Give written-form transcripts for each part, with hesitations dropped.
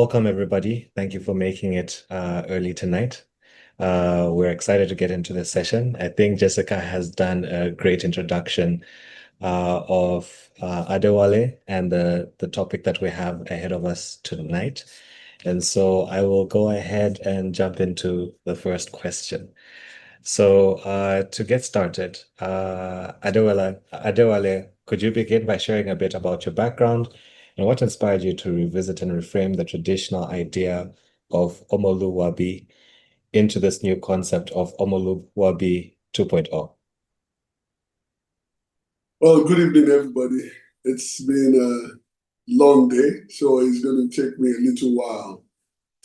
welcome everybody. Thank you for making it early tonight. We're excited to get into this session. I think Jessica has done a great introduction of Adéwalé and the topic that we have ahead of us tonight. And so I will go ahead and jump into the first question. So to get started, Adéwalé, could you begin by sharing a bit about your background and what inspired you to revisit and reframe the traditional idea of Omoluwabi into this new concept of Omoluwabi 2.0? Well, good evening, everybody. It's been a long day, so it's going to take me a little while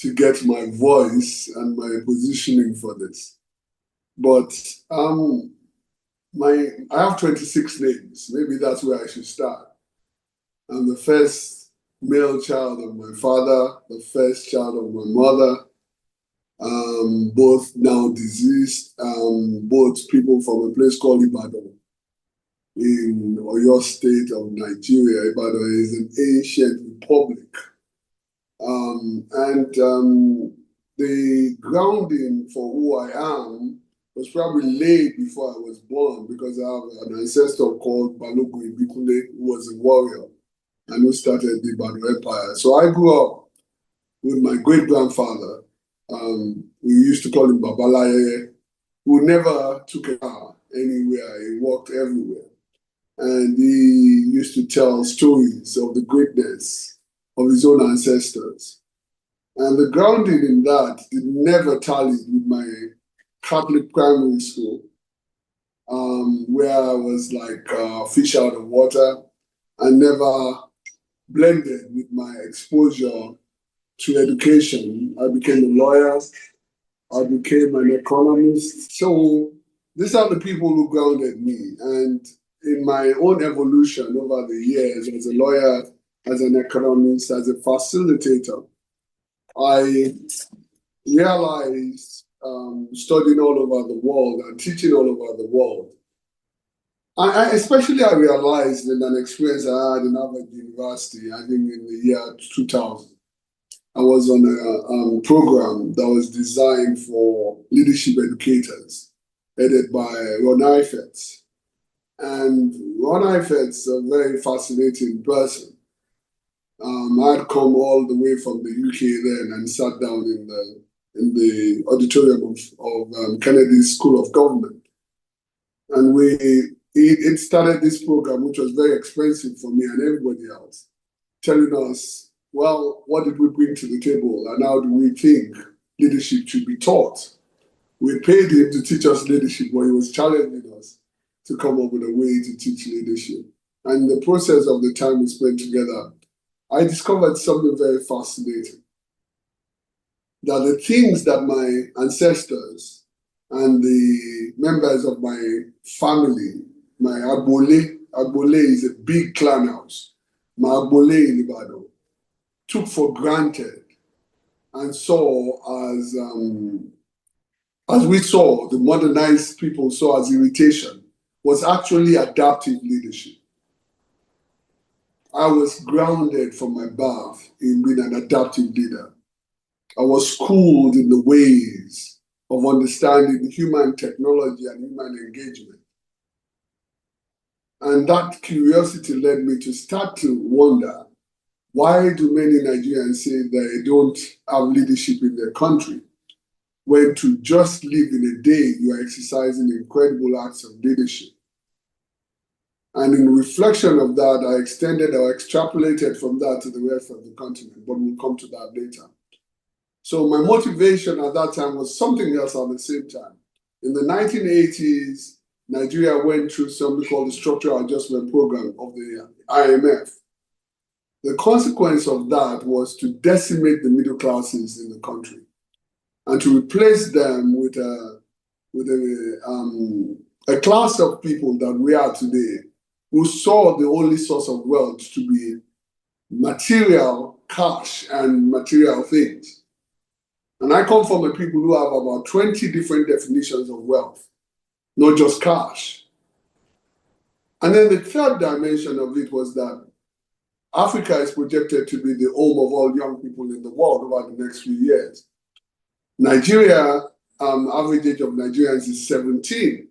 to get my voice and my positioning for this. But I have 26 names. Maybe that's where I should start. I'm the first male child of my father, the first child of my mother, both now deceased, both people from a place called Ibadan in Oyo State of Nigeria. Ibadan is an ancient republic. The grounding for who I am was probably laid before I was born because I have an ancestor called Balogun Ibikunle, who was a warrior and who started the Ibadan Empire. So I grew up with my great-grandfather. We used to call him Babalaye, who never took a car anywhere. He walked everywhere. And he used to tell stories of the greatness of his own ancestors. And the grounding in that it never tallied with my Catholic primary school, where I was like fish out of water. I never blended with my exposure to education. I became a lawyer. I became an economist. So these are the people who grounded me. And in my own evolution over the years as a lawyer, as an economist, as a facilitator, I realized studying all over the world and teaching all over the world. I realized in an experience I had in Harvard University, I think in the year 2000. I was on a program that was designed for leadership educators, headed by Ron Eifetz. And Ron Eifetz, a very fascinating person. I'd come all the way from the UK then and sat down in the auditorium of Kennedy's School of Government. And it started this program, which was very expensive for me and everybody else, telling us, well, what did we bring to the table and how do we think leadership should be taught? We paid him to teach us leadership, but he was challenging us to come up with a way to teach leadership. And in the process of the time we spent together, I discovered something very fascinating. That the things that my ancestors and the members of my family, my Agbole is a big clan house, my Agbole in Ibadan, took for granted and saw as we saw, the modernized people saw as irritation, was actually adaptive leadership. I was grounded from my birth in being an adaptive leader. I was schooled in the ways of understanding human technology and human engagement. And that curiosity led me to start to wonder, why do many Nigerians say they don't have leadership in their country, when to just live in a day, you are exercising incredible acts of leadership? And in reflection of that, I extended or extrapolated from that to the rest of the continent, but we'll come to that later. So my motivation at that time was something else at the same time. In the 1980s, Nigeria went through something called the Structural Adjustment Program of the IMF. The consequence of that was to decimate the middle classes in the country and to replace them with a class of people that we are today, who saw the only source of wealth to be material, cash, and material things. And I come from a people who have about 20 different definitions of wealth, not just cash. And then the third dimension of it was that Africa is projected to be the home of all young people in the world over the next few years. Nigeria, average age of Nigerians is 17.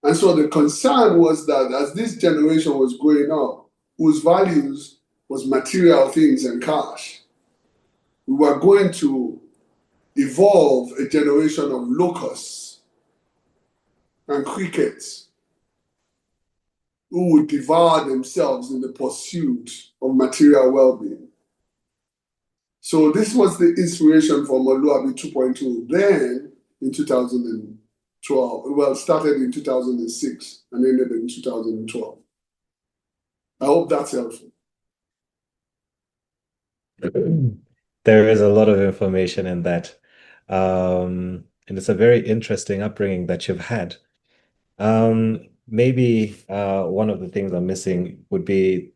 And so the concern was that as this generation was growing up, whose values was material things and cash, we were going to evolve a generation of locusts and crickets who would devour themselves in the pursuit of material well-being. So this was the inspiration for Omoluabi 2.0. Then in 2012, well, it started in 2006 and ended in 2012. I hope that's helpful. There is a lot of information in that. And it's a very interesting upbringing that you've had. Maybe one of the things I'm missing would be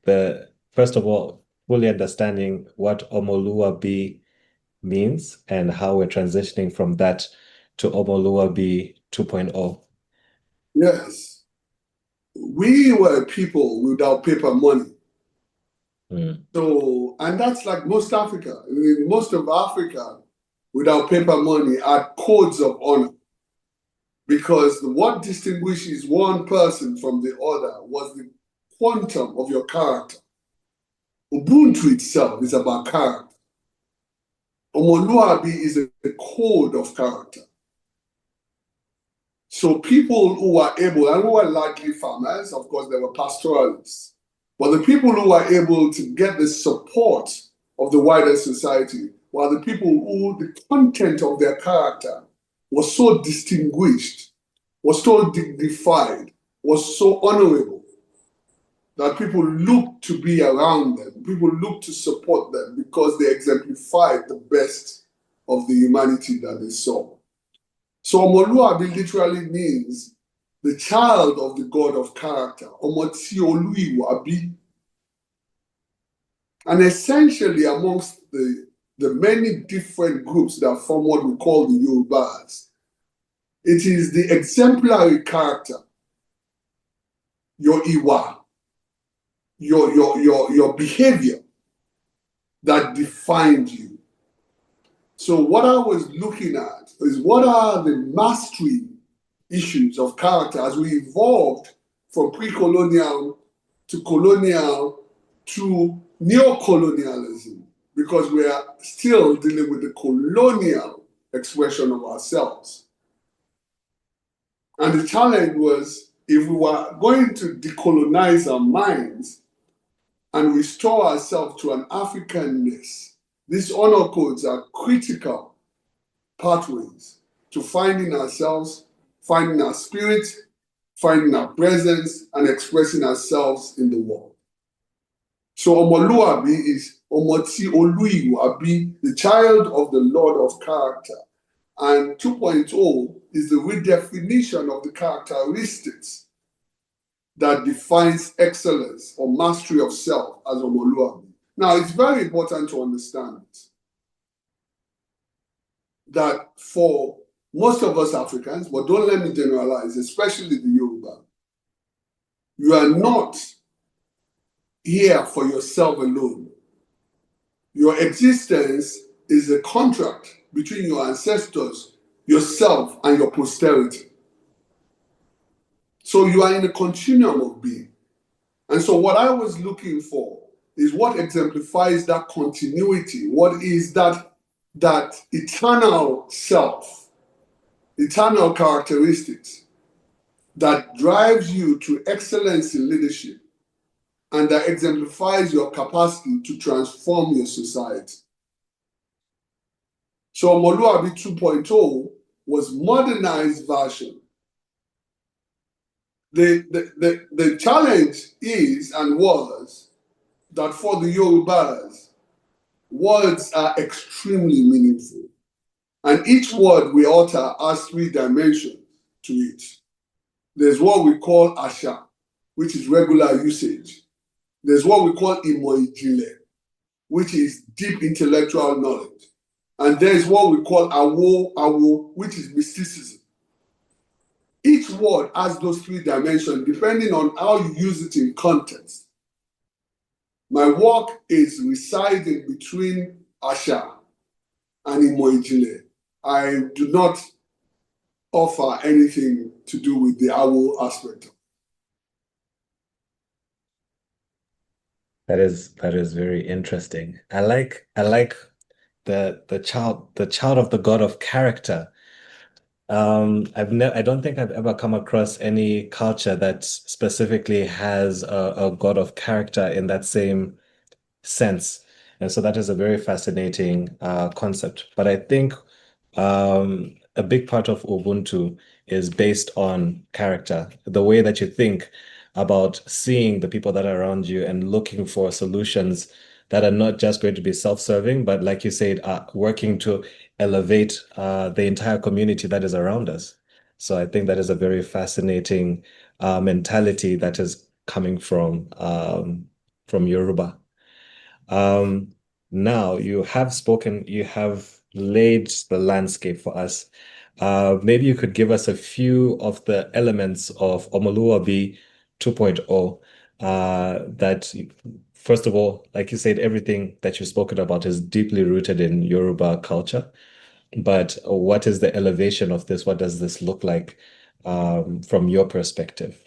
first of all, fully understanding what Omoluabi means and how we're transitioning from that to Omoluabi 2.0. Yes. We were people without paper money. So, and that's like most Africa. I mean, most of Africa without paper money had codes of honor. Because what distinguishes one person from the other was the quantum of your character. Ubuntu itself is about character. Omoluabi is a code of character. So people who were able, and who were largely farmers, of course, they were pastoralists, but the people who were able to get the support of the wider society were the people who the content of their character was so distinguished, was so dignified, was so honorable, that people looked to be around them, people looked to support them because they exemplified the best of the humanity that they saw. So Omoluabi literally means the child of the God of character, Omoti Oluiwabi. And essentially amongst the many different groups that form what we call the Yorubas, it is the exemplary character, your Iwa, your behavior that defined you. So what I was looking at is what are the mastery issues of character as we evolved from pre-colonial to colonial to neo-colonialism, because we are still dealing with the colonial expression of ourselves. And the challenge was, if we were going to decolonize our minds and restore ourselves to an Africanness, these honor codes are critical pathways to finding ourselves, finding our spirit, finding our presence, and expressing ourselves in the world. So Omoluabi is Omoti Oluiwabi, the child of the Lord of character. And 2.0 is the redefinition of the characteristics that defines excellence or mastery of self as Omoluabi. Now, it's very important to understand that for most of us Africans, but don't let me generalize, especially the Yoruba, you are not here for yourself alone. Your existence is a contract between your ancestors, yourself, and your posterity. So you are in a continuum of being. And so what I was looking for is what exemplifies that continuity. What is that eternal self, eternal characteristics that drives you to excellence in leadership and that exemplifies your capacity to transform your society. So Omoluabi 2.0 was modernized version. The challenge is and was that for the Yorubas, words are extremely meaningful. And each word we utter has 3 dimensions to it. There's what we call Asha, which is regular usage. There's what we call Imo-Ijinle, which is deep intellectual knowledge. And there's what we call Awo, which is mysticism. Each word has those 3 dimensions depending on how you use it in context. My work is residing between Asha and Imoijile. I do not offer anything to do with the Awo aspect. That is very interesting. I like the child of the god of character. I don't think I've ever come across any culture that specifically has a god of character in that same sense. And so that is a very fascinating concept. But I think a big part of Ubuntu is based on character, the way that you think about seeing the people that are around you and looking for solutions that are not just going to be self-serving, but like you said, working to elevate the entire community that is around us. So I think that is a very fascinating mentality that is coming from Yoruba. Um, Now you have spoken, you have laid the landscape for us. Maybe you could give us a few of the elements of Omoluabi 2.0 that, first of all, like you said, everything that you've spoken about is deeply rooted in Yoruba culture. But what is the elevation of this? What does this look like from your perspective?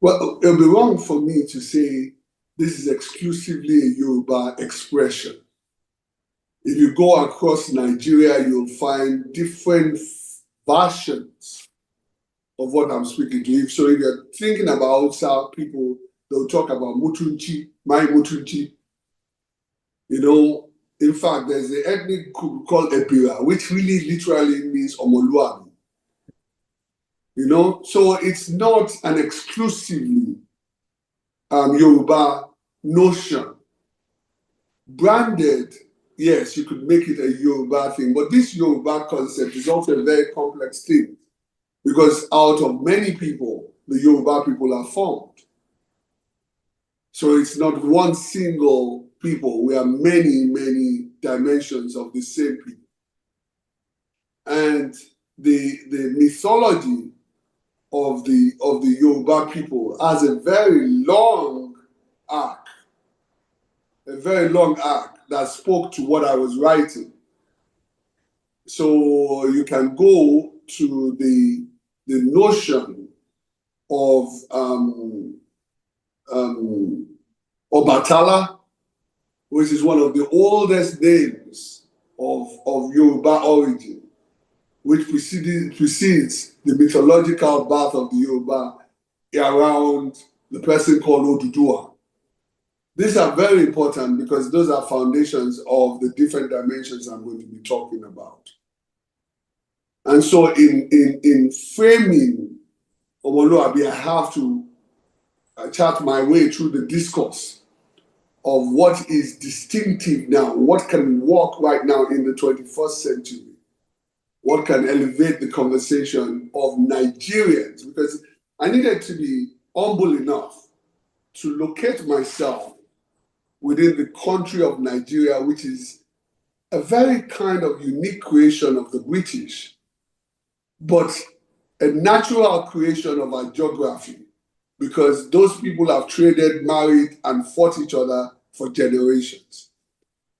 Well, it'll be wrong for me to say this is exclusively a Yoruba expression. If you go across Nigeria, you'll find different versions of what I'm speaking to. So if you're thinking about South people, they'll talk about Mutunchi, my Mutunchi. You know, in fact, there's an ethnic group called Ebira, which really literally means Omoluabi. You know, so it's not an exclusively Yoruba notion. Branded, yes, you could make it a Yoruba thing, but this Yoruba concept is also a very complex thing because out of many people, the Yoruba people are formed. So it's not one single people. We are many, many dimensions of the same people. And the mythology of the Yoruba people has a very long arc, that spoke to what I was writing. So you can go to the notion of Obatala, which is one of the oldest names of Yoruba origin, which precedes the mythological birth of the Yoruba around the person called Odudua. These are very important because those are foundations of the different dimensions I'm going to be talking about. And so in framing Omoluabi, I have to chart my way through the discourse of what is distinctive now, what can work right now in the 21st century, what can elevate the conversation of Nigerians, because I needed to be humble enough to locate myself within the country of Nigeria, which is a very kind of unique creation of the British, but a natural creation of our geography, because those people have traded, married, and fought each other for generations.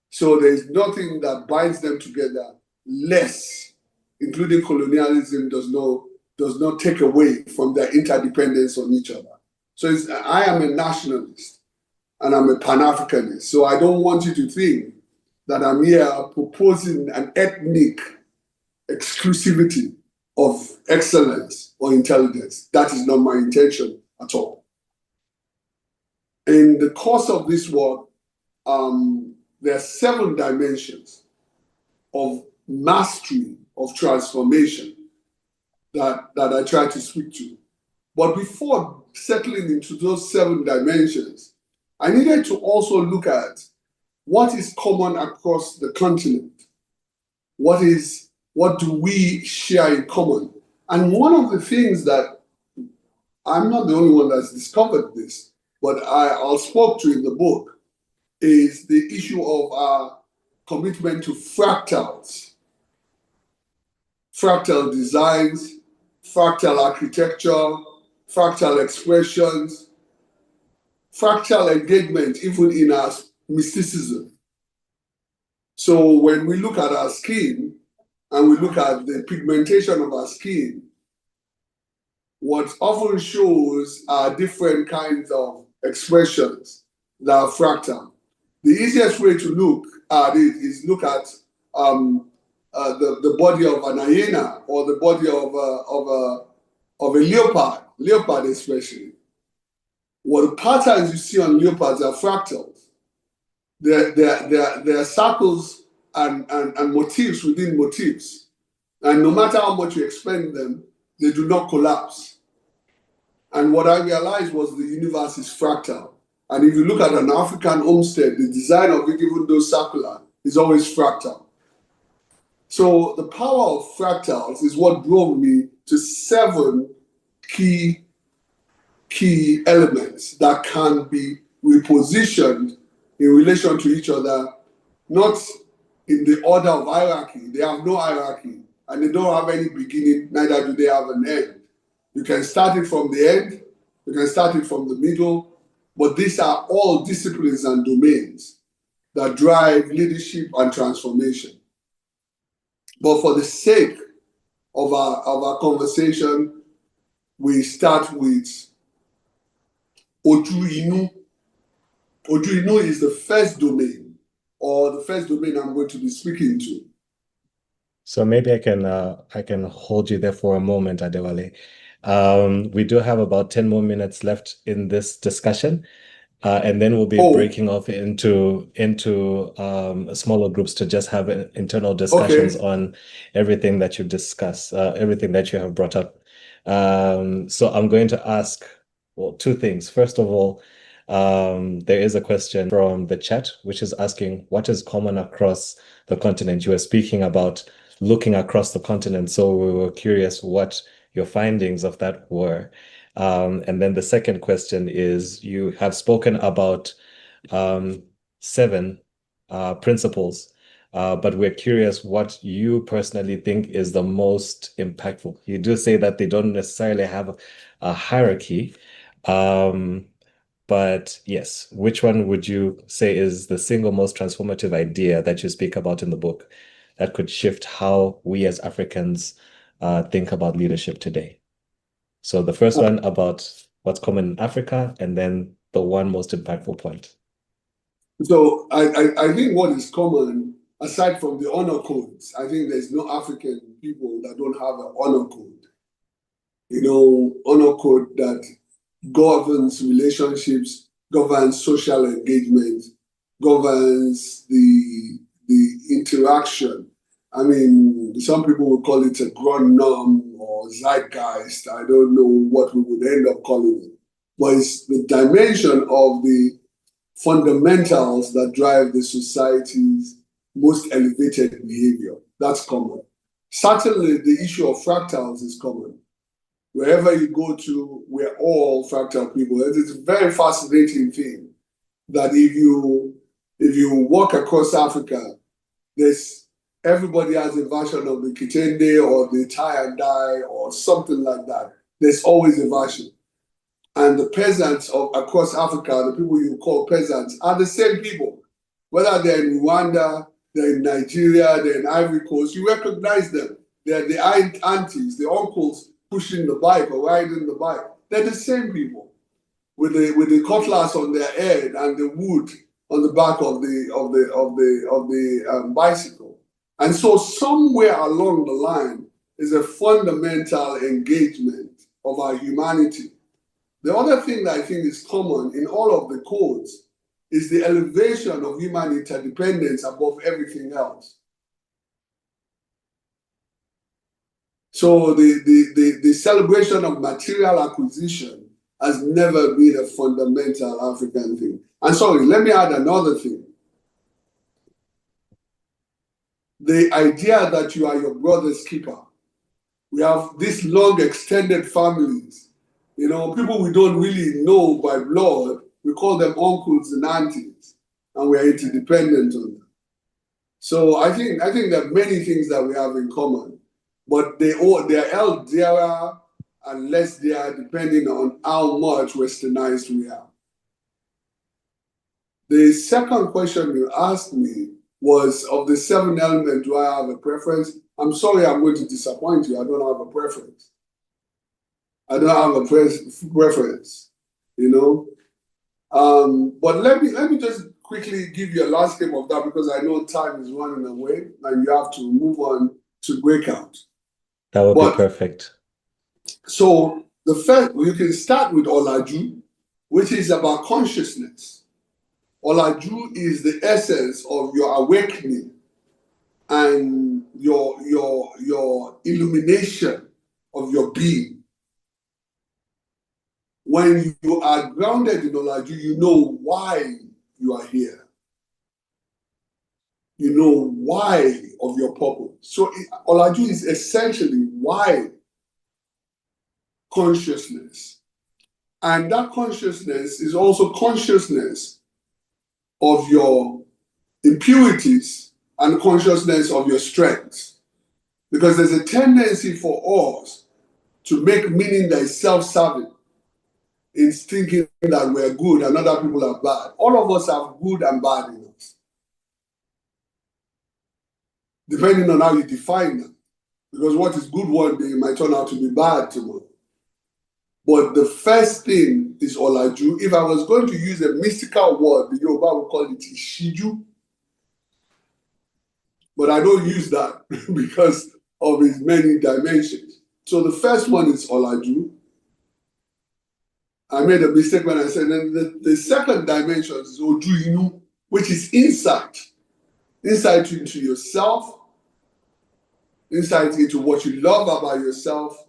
So there's nothing that binds them together less, including colonialism, does not take away from their interdependence on each other. So I am a nationalist and I'm a Pan-Africanist. So I don't want you to think that I'm here proposing an ethnic exclusivity of excellence or intelligence. That is not my intention at all. In the course of this work, there are 7 dimensions of mastery, of transformation that I try to speak to. But before settling into those 7 dimensions, I needed to also look at what is common across the continent. What do we share in common? And one of the things that I'm not the only one that's discovered this, but I spoke to in the book, is the issue of our commitment to fractals, fractal designs, fractal architecture, fractal expressions. fractal engagement even in our mysticism. So when we look at our skin and we look at the pigmentation of our skin, what often shows are different kinds of expressions that are fractal. The easiest way to look at it is look at the body of an hyena or the body of a leopard especially. What patterns you see on leopards are fractals. There are circles and motifs within motifs. And no matter how much you expand them, they do not collapse. And what I realized was the universe is fractal. And if you look at an African homestead, the design of it, even though circular, is always fractal. So the power of fractals is what drove me to 7 key elements that can be repositioned in relation to each other, not in the order of hierarchy. They have no hierarchy, and they don't have any beginning, neither do they have an end. You can start it from the end, you can start it from the middle, but these are all disciplines and domains that drive leadership and transformation. But for the sake of our conversation, we start with Oju Inu. Oju Inu is the first domain, or the first domain I'm going to be speaking to. So maybe I can hold you there for a moment, Adéwalé. We do have about 10 more minutes left in this discussion. And then we'll be breaking off into smaller groups to just have internal discussions on everything that you discuss, everything that you have brought up. So I'm going to ask, well, 2 things. First of all, there is a question from the chat, which is asking what is common across the continent. You were speaking about looking across the continent, so we were curious what your findings of that were. And then the second question is, you have spoken about 7 principles, but we're curious what you personally think is the most impactful. You do say that they don't necessarily have a hierarchy, but yes, which one would you say is the single most transformative idea that you speak about in the book that could shift how we as Africans think about leadership today? So the first one about what's common in Africa, and then the one most impactful point. So I think what is common, aside from the honor codes, I think there's no African people that don't have an honor code. You know, honor code that governs relationships, governs social engagement, governs the interaction. I mean, some people will call it a grand norm or zeitgeist. I don't know what we would end up calling it. But it's the dimension of the fundamentals that drive the society's most elevated behavior. That's common. Certainly, the issue of fractals is common. Wherever you go to, we're all fractal people. It's a very fascinating thing that if you walk across Africa, everybody has a version of the Kitende or the tie and dye or something like that. There's always a version. And the peasants across Africa, the people you call peasants, are the same people. Whether they're in Rwanda, they're in Nigeria, they're in Ivory Coast, you recognize them. They're the aunties, the uncles pushing the bike or riding the bike. They're the same people with the cutlass on their head and the wood on the back of the bicycle. And so somewhere along the line is a fundamental engagement of our humanity. The other thing that I think is common in all of the codes is the elevation of human interdependence above everything else. So the celebration of material acquisition has never been a fundamental African thing. And sorry, let me add another thing. The idea that you are your brother's keeper. We have these long extended families. You know, people we don't really know by blood, we call them uncles and aunties, and we are interdependent on them. So I think there are many things that we have in common, but they are held dearer and less dear depending on how much westernized we are. The second question you asked me was, of the 7 elements, do I have a preference? I'm sorry, I'm going to disappoint you. I don't have a preference. I don't have a preference, you know. But let me just quickly give you a landscape of that, because I know time is running away and you have to move on to breakout. That would be perfect. So the first, you can start with Ọ̀làjú, which is about consciousness. Ọ̀làjú is the essence of your awakening and your illumination of your being. When you are grounded in Ọ̀làjú, you know why you are here. You know why of your purpose. So Ọ̀làjú is essentially why consciousness. And that consciousness is also consciousness of your impurities and consciousness of your strengths. Because there's a tendency for us to make meaning that is self-serving, in thinking that we're good and other people are bad. All of us have good and bad in us, depending on how you define them. Because what is good one day might turn out to be bad tomorrow. But the first thing is Ọ̀làjú. If I was going to use a mystical word, the Yoruba would call it Ìṣíjú. But I don't use that because of its many dimensions. So the first one is Ọ̀làjú. I made a mistake when I said the second dimension is Ojú Inú, which is insight. Insight into yourself, insight into what you love about yourself,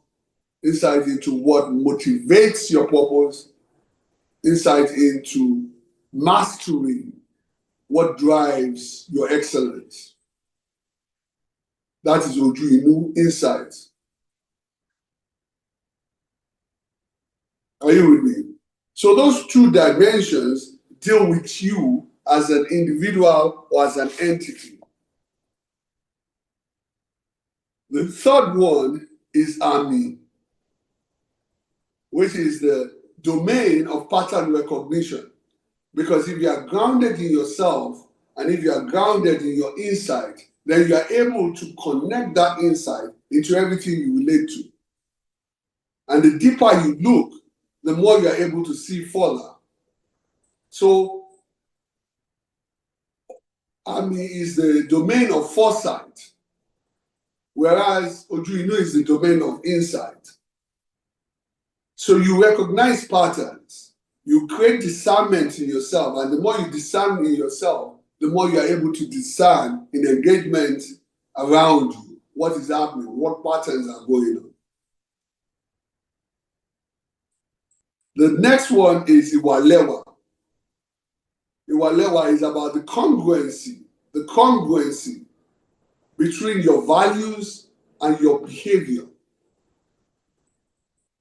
insight into what motivates your purpose, insight into mastering what drives your excellence. That is Ojú Inú, insight. Are you with me? So those two dimensions deal with you as an individual or as an entity. The third one is Àmì, which is the domain of pattern recognition. Because if you are grounded in yourself and if you are grounded in your insight, then you are able to connect that insight into everything you relate to. And the deeper you look, the more you are able to see further. So, Àmì is the domain of foresight, whereas Ojú Inú is the domain of insight. So you recognize patterns, you create discernment in yourself, and the more you discern in yourself, the more you are able to discern in engagement around you, what is happening, what patterns are going on. The next one is Ìwà. Ìwà is about the congruency between your values and your behavior.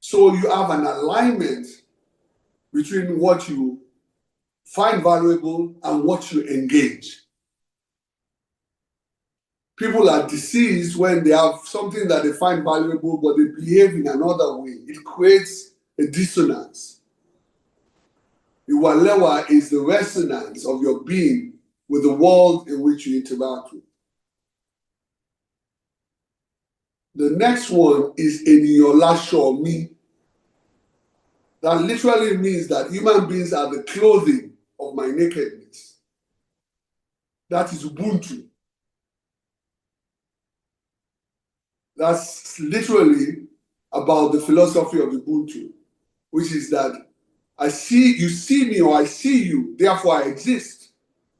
So you have an alignment between what you find valuable and what you engage. People are deceased when they have something that they find valuable, but they behave in another way. It creates a dissonance. Ìwà is the resonance of your being with the world in which you interact with. The next one is Ènìyàn. That literally means that human beings are the clothing of my nakedness. That is Ubuntu. That's literally about the philosophy of Ubuntu, which is that you see me or I see you, therefore I exist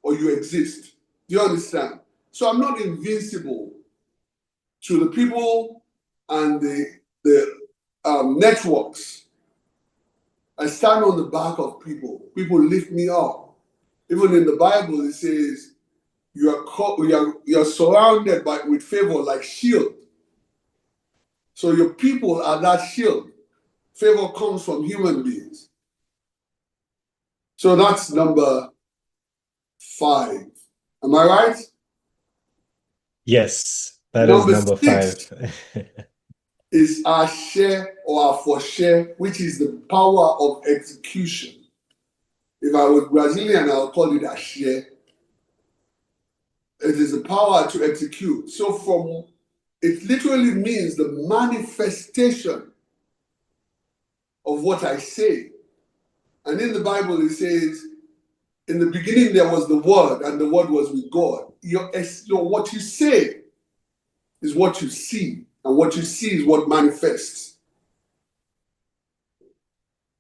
or you exist. Do you understand? So I'm not invincible to the people and the networks. I stand on the back of people. People lift me up. Even in the Bible, it says you're surrounded with favor like shield. So your people are that shield. Favor comes from human beings. So that's number 5. Am I right? Yes, that is number 5. Is our share or our for share, which is the power of execution. If I was Brazilian, I'll call it Axé. It is the power to execute. So it literally means the manifestation of what I say. And in the Bible, it says, in the beginning there was the Word, and the Word was with God. What you say is what you see, and what you see is what manifests.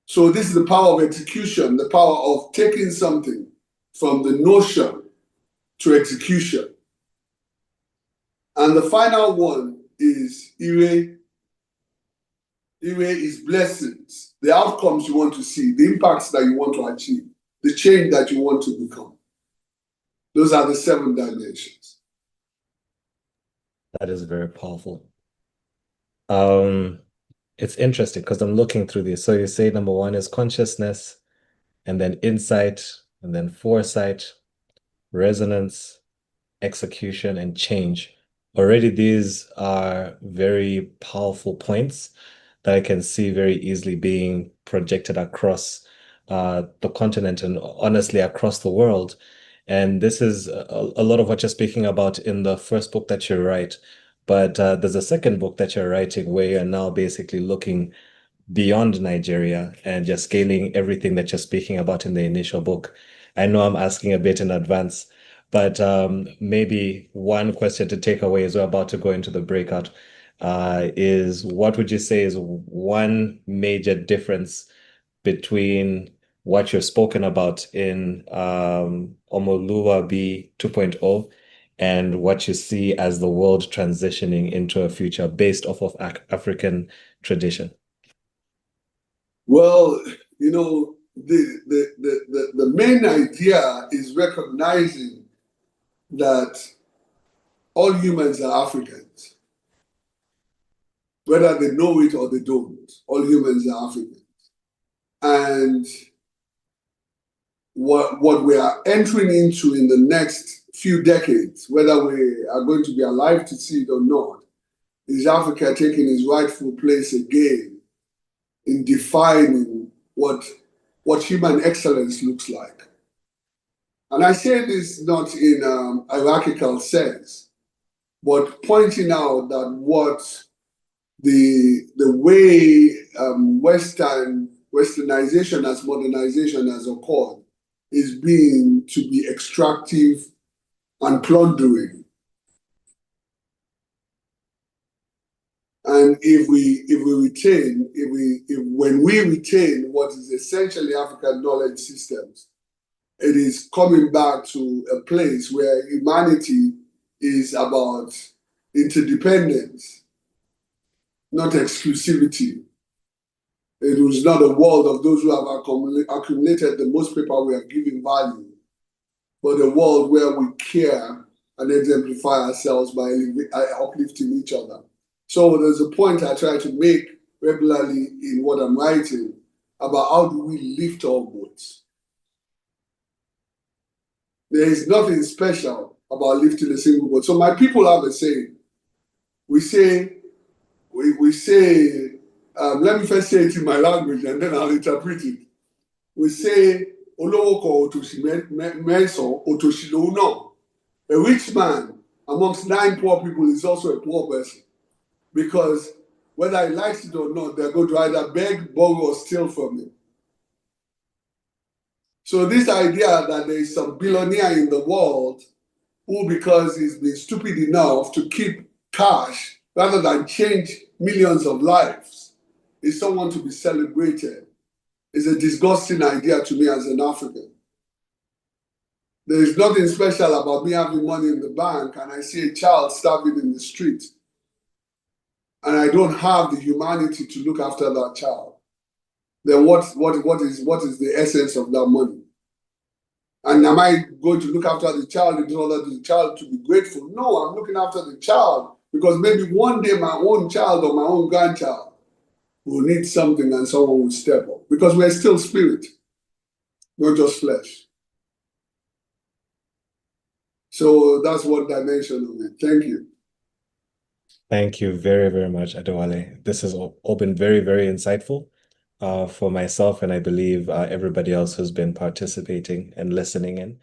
So this is the power of execution, the power of taking something from the notion to execution. And the final one is Ire. Ire is blessings, the outcomes you want to see, the impacts that you want to achieve, the change that you want to become. Those are the 7 dimensions. That is very powerful. It's interesting because I'm looking through this. So you say number 1 is consciousness, and then insight, and then foresight, resonance, execution, and change. Already these are very powerful points that I can see very easily being projected across the continent and honestly across the world. And this is a lot of what you're speaking about in the first book that you write. But there's a second book that you're writing where you're now basically looking beyond Nigeria and just scaling everything that you're speaking about in the initial book. I know I'm asking a bit in advance, but maybe one question to take away as we're about to go into the breakout is what would you say is one major difference between what you've spoken about in Omoluabi 2.0 and what you see as the world transitioning into a future based off of African tradition? Well, the main idea is recognizing that all humans are Africans, whether they know it or they don't. All humans are Africans. And what we are entering into in the next few decades, whether we are going to be alive to see it or not, is Africa taking its rightful place again in defining what human excellence looks like. And I say this not in hierarchical sense, but pointing out that what the way westernization as modernization has occurred is being to be extractive and plundering. And when we retain what is essentially African knowledge systems, it is coming back to a place where humanity is about interdependence, not exclusivity. It was not a world of those who have accumulated the most paper we have given value, but a world where we care and exemplify ourselves by uplifting each other. So there's a point I try to make regularly in what I'm writing about how do we lift our boats. There is nothing special about lifting a single boat. So my people have a saying. We say, let me first say it in my language and then I'll interpret it. We say, Olówó kan òtòṣì mẹ́sàn-án, òtòṣì lòun náà. A rich man amongst 9 poor people is also a poor person. Because whether he likes it or not, they're going to either beg, borrow, or steal from him. So this idea that there is some billionaire in the world who, because he's been stupid enough to keep cash rather than change millions of lives, is someone to be celebrated. It's a disgusting idea to me as an African. There is nothing special about me having money in the bank and I see a child starving in the street and I don't have the humanity to look after that child. Then what is the essence of that money? And am I going to look after the child in order for the child to be grateful? No, I'm looking after the child because maybe one day my own child or my own grandchild will need something and someone will step up because we're still spirit, not just flesh. So that's one dimension of it. Thank you. Thank you very, very much, Adéwalé. This has all been very, very insightful. for myself, and I believe everybody else who's been participating and listening in.